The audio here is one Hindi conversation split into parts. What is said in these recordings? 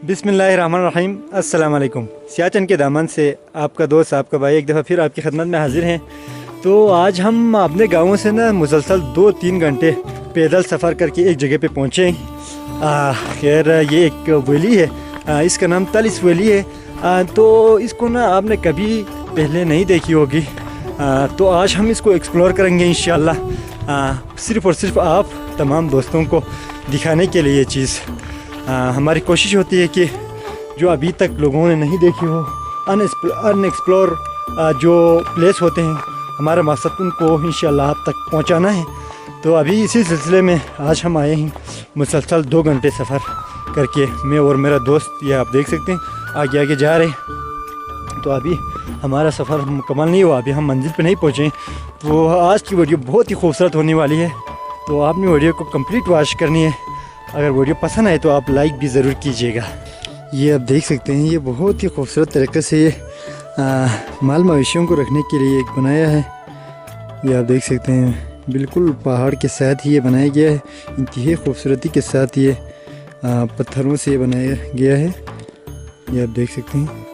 बिस्मिल्लाहिर्रहमानिर्रहीम। अस्सलाम वालेकुम। सियाचन के दामन से आपका दोस्त आपका भाई एक दफ़ा फिर आपकी खिदमत में हाजिर हैं। तो आज हम अपने गाँव से ना मुसलसल 2-3 घंटे पैदल सफ़र करके एक जगह पे पहुँचे। खैर ये एक वैली है, इसका नाम तलिस वैली है। तो इसको ना आपने कभी पहले नहीं देखी होगी। तो आज हम इसको एक्सप्लोर करेंगे इंशाअल्लाह। सिर्फ़ और सिर्फ आप तमाम दोस्तों को दिखाने के लिए ये चीज़ हमारी कोशिश होती है कि जो अभी तक लोगों ने नहीं देखी हो, अनएक्सप्लोर जो प्लेस होते हैं, हमारा मकसद उनको इंशाअल्लाह आप तक पहुंचाना है। तो अभी इसी सिलसिले में आज हम आए हैं मुसलसल 2 घंटे सफ़र करके, मैं और मेरा दोस्त, ये आप देख सकते हैं आगे आगे जा रहे हैं। तो अभी हमारा सफ़र मुकम्मल नहीं हुआ, अभी हम मंजिल पे नहीं पहुँचे। तो आज की वीडियो बहुत ही खूबसूरत होने वाली है, तो आपने वीडियो को कंप्लीट वॉच करनी है। अगर वीडियो पसंद आए तो आप लाइक भी ज़रूर कीजिएगा। ये आप देख सकते हैं, ये बहुत ही खूबसूरत तरीके से ये माल मवेशियों को रखने के लिए एक बनाया है। ये आप देख सकते हैं, बिल्कुल पहाड़ के साथ ही ये बनाया गया है। इंतहाई खूबसूरती के साथ ये पत्थरों से बनाया गया है। ये आप देख सकते हैं।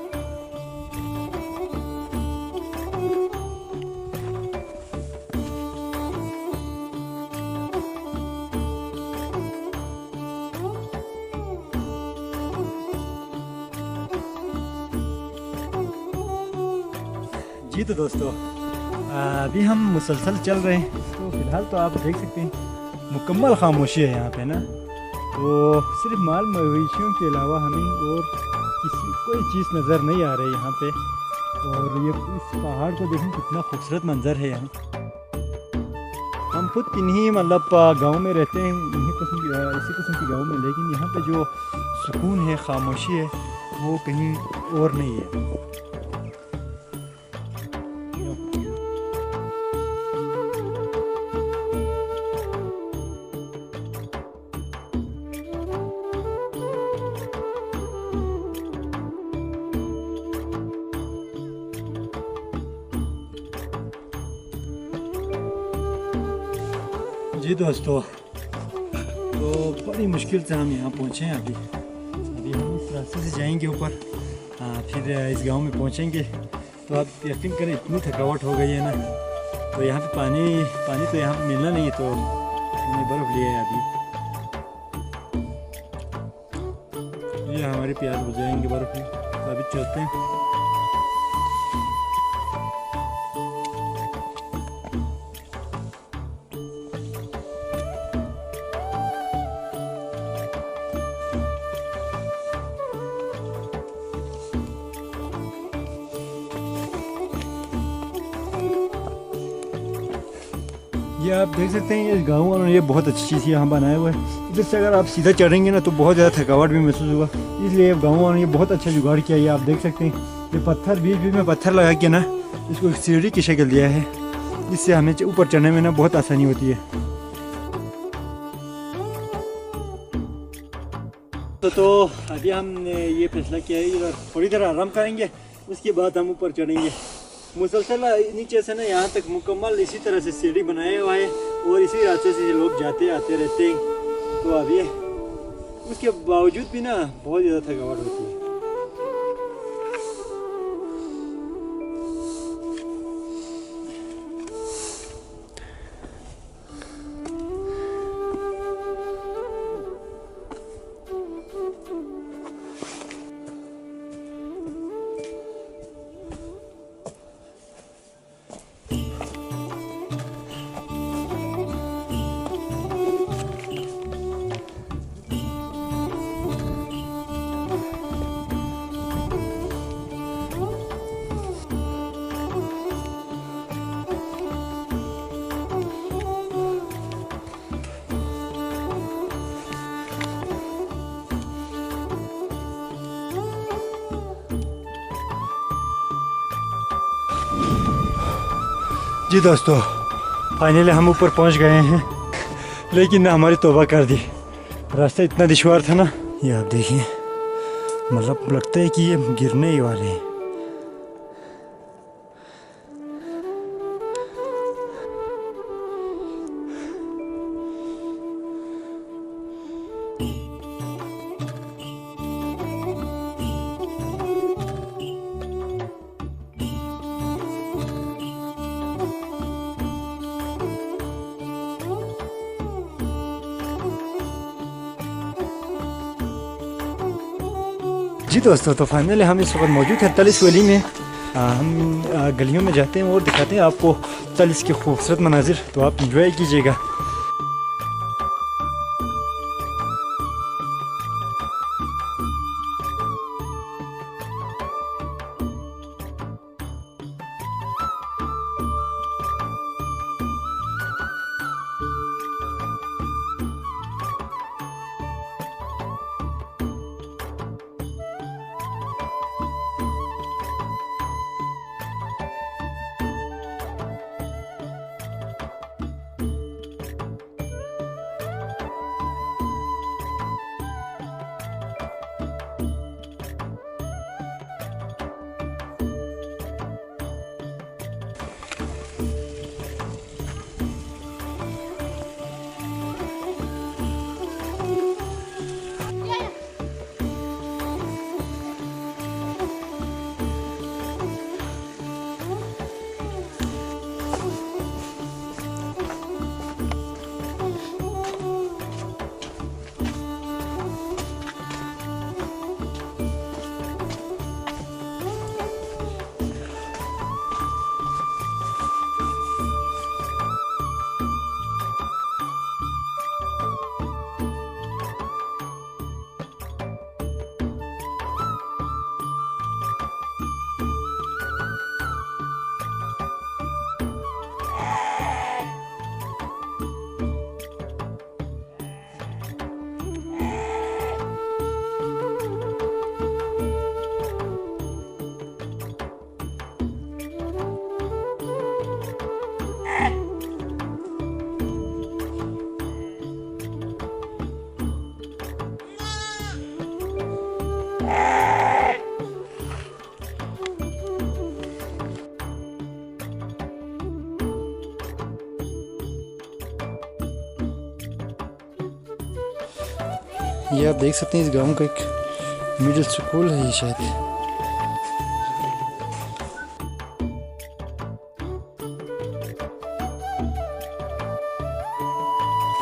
जी तो दोस्तों, अभी हम मुसलसल चल रहे हैं। तो फ़िलहाल तो आप देख सकते हैं मुकम्मल खामोशी है यहाँ पे ना। तो सिर्फ माल मवेशियों के अलावा हमें और किसी कोई चीज़ नज़र नहीं आ रही यहाँ पे। और ये इस पहाड़ को देखें, कितना खूबसूरत मंज़र है यहाँ। हम खुद किन्हीं मतलब गांव में रहते हैं, इसी किस्म के गांव में, लेकिन यहाँ पे जो सुकून है, खामोशी है, वो कहीं और नहीं है। जी दोस्तों, तो बड़ी मुश्किल से हम यहाँ पहुँचे हैं। अभी हम इस रास्ते से जाएंगे ऊपर, फिर इस गांव में पहुँचेंगे। तो आप यकीन करें, इतनी थकावट हो गई है ना। तो यहाँ पे पानी तो यहाँ पे मिलना नहीं है, तो हमने बर्फ़ लिया है अभी। ये हमारे प्यास बुझाएंगे बर्फ़ में। तो अभी चलते हैं। ये आप देख सकते हैं, ये गाँव वालों ने ये बहुत अच्छी चीज़ यहाँ बनाया हुआ है। इधर से अगर आप सीधा चढ़ेंगे ना तो बहुत ज़्यादा थकावट भी महसूस होगा, इसलिए गाँव वालों ने ये बहुत अच्छा जुगाड़ किया है। आप देख सकते हैं, ये पत्थर बीच बीच में पत्थर लगा के ना इसको एक सीढ़ी की शक्ल दिया है, जिससे हमें ऊपर चढ़ने में ना बहुत आसानी होती है। तो अभी हमने ये फैसला किया है, थोड़ी देर आराम करेंगे, उसके बाद हम ऊपर चढ़ेंगे। मुसलसल नीचे से ना यहाँ तक मुकम्मल इसी तरह से सीढ़ी बनाया हुआ है, और इसी रास्ते से लोग जाते आते रहते हैं। तो अभी उसके बावजूद भी ना बहुत ज़्यादा थकावट होती है। जी दोस्तों, फाइनली हम ऊपर पहुंच गए हैं, लेकिन ना हमारी तौबा कर दी। रास्ता इतना दुश्वार था ना, ये आप देखिए, मतलब लगता है कि ये गिरने ही वाले हैं। जी दोस्तों, तो फाइनली हम इस वक्त मौजूद हैं तलिस वैली में। हम गलियों में जाते हैं और दिखाते हैं आपको तलिस के खूबसूरत मनाजिर, तो आप इंजॉय कीजिएगा। ये आप देख सकते हैं, इस गांव का एक मिडिल स्कूल है ये शायद।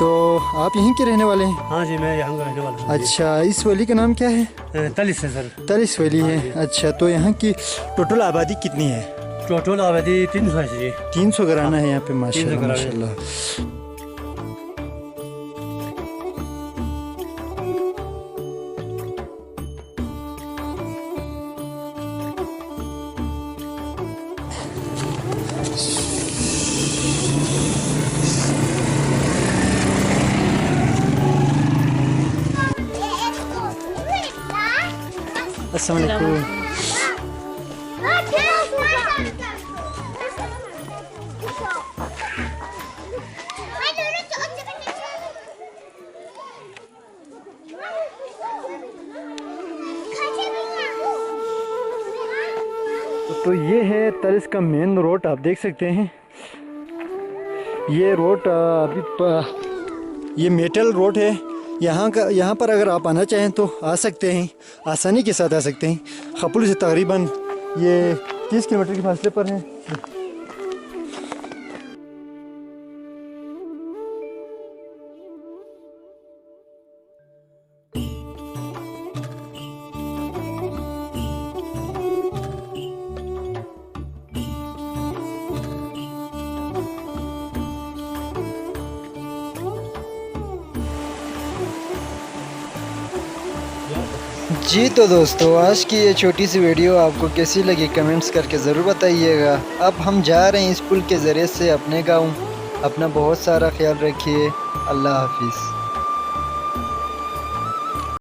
तो आप यहीं के रहने वाले हैं? हाँ जी, मैं यहाँ का रहने वाला हूँ। अच्छा, इस वैली का नाम क्या है? तलिस है सर। तलिस वैली है। अच्छा, तो यहाँ की टोटल आबादी कितनी है? टोटल आबादी 300 है जी। 300 घराना है यहाँ पे। 300 माशाल्लाह घराने। माशाल्लाह। अस्सलाम वालेकुम। तो ये है तलिस का मेन रोड, आप देख सकते हैं। ये रोड ये मेटल रोड है। यहाँ पर अगर आप आना चाहें तो आ सकते हैं, आसानी के साथ आ सकते हैं। खपुल से तकरीबन ये 30 किलोमीटर के फासले पर है। जी तो दोस्तों, आज की ये छोटी सी वीडियो आपको कैसी लगी कमेंट्स करके ज़रूर बताइएगा। अब हम जा रहे हैं इस पुल के ज़रिए से अपने गाँव। अपना बहुत सारा ख्याल रखिए। अल्लाह हाफिज़।